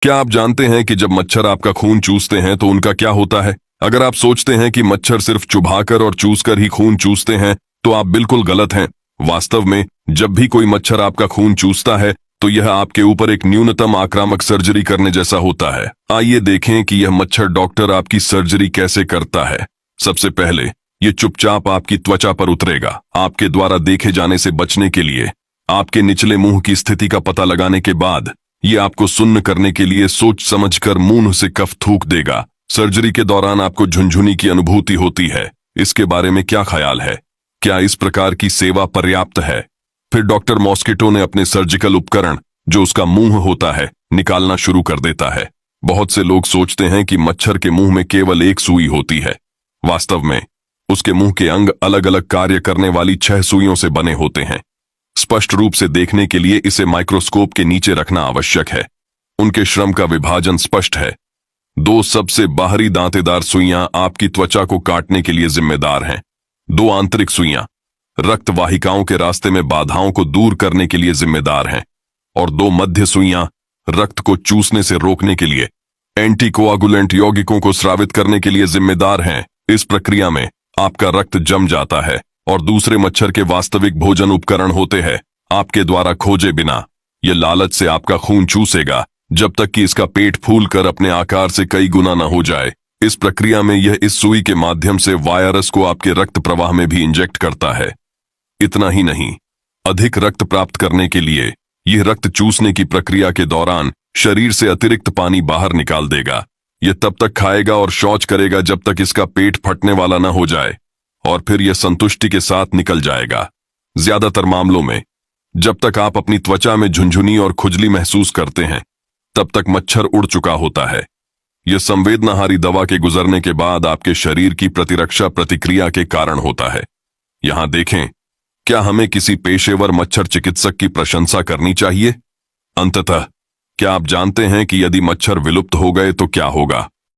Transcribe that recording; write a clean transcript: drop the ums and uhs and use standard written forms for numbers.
क्या आप जानते हैं कि जब मच्छर आपका खून चूसते हैं तो उनका क्या होता है? अगर आप सोचते हैं कि मच्छर सिर्फ चुभाकर और चूसकर ही खून चूसते हैं, तो आप बिल्कुल गलत हैं। वास्तव में जब भी कोई मच्छर आपका खून चूसता है, तो यह आपके ऊपर एक न्यूनतम आक्रामक सर्जरी करने जैसा होता है। आइए देखें कि यह मच्छर डॉक्टर आपकी सर्जरी कैसे करता है। सबसे पहले ये चुपचाप आपकी त्वचा पर उतरेगा। आपके द्वारा देखे जाने से बचने के लिए आपके निचले मुंह की स्थिति का पता लगाने के बाद ये आपको सुन्न करने के लिए सोच समझकर मुंह से कफ थूक देगा। सर्जरी के दौरान आपको झुनझुनी की अनुभूति होती है। इसके बारे में क्या ख्याल है? क्या इस प्रकार की सेवा पर्याप्त है? फिर डॉक्टर मॉस्किटो ने अपने सर्जिकल उपकरण, जो उसका मुंह होता है, निकालना शुरू कर देता है। बहुत से लोग सोचते हैं कि मच्छर के मुंह में केवल एक सुई होती है। वास्तव में उसके मुंह के अंग अलग अलग कार्य करने वाली 6 सुइयों से बने होते हैं। स्पष्ट रूप से देखने के लिए इसे माइक्रोस्कोप के नीचे रखना आवश्यक है। उनके श्रम का विभाजन स्पष्ट है। 2 सबसे बाहरी दांतेदार सुइयां आपकी त्वचा को काटने के लिए जिम्मेदार हैं। 2 आंतरिक सुइयां रक्त वाहिकाओं के रास्ते में बाधाओं को दूर करने के लिए जिम्मेदार हैं, और 2 मध्य सुइयां रक्त को चूसने से रोकने के लिए एंटीकोआगुलेंट यौगिकों को स्रावित करने के लिए जिम्मेदार हैं। इस प्रक्रिया में आपका रक्त जम जाता है और दूसरे मच्छर के वास्तविक भोजन उपकरण होते हैं आपके द्वारा खोजे बिना। यह लालच से आपका खून चूसेगा जब तक कि इसका पेट फूलकर अपने आकार से कई गुना न हो जाए। इस प्रक्रिया में यह इस सुई के माध्यम से वायरस को आपके रक्त प्रवाह में भी इंजेक्ट करता है। इतना ही नहीं, अधिक रक्त प्राप्त करने के लिए यह रक्त चूसने की प्रक्रिया के दौरान शरीर से अतिरिक्त पानी बाहर निकाल देगा। यह तब तक खाएगा और शौच करेगा जब तक इसका पेट फटने वाला न हो जाए, और फिर यह संतुष्टि के साथ निकल जाएगा। ज्यादातर मामलों में जब तक आप अपनी त्वचा में झुनझुनी और खुजली महसूस करते हैं, तब तक मच्छर उड़ चुका होता है। यह संवेदनाहारी दवा के गुजरने के बाद आपके शरीर की प्रतिरक्षा प्रतिक्रिया के कारण होता है। यहां देखें, क्या हमें किसी पेशेवर मच्छर चिकित्सक की प्रशंसा करनी चाहिए? अंततः क्या आप जानते हैं कि यदि मच्छर विलुप्त हो गए तो क्या होगा?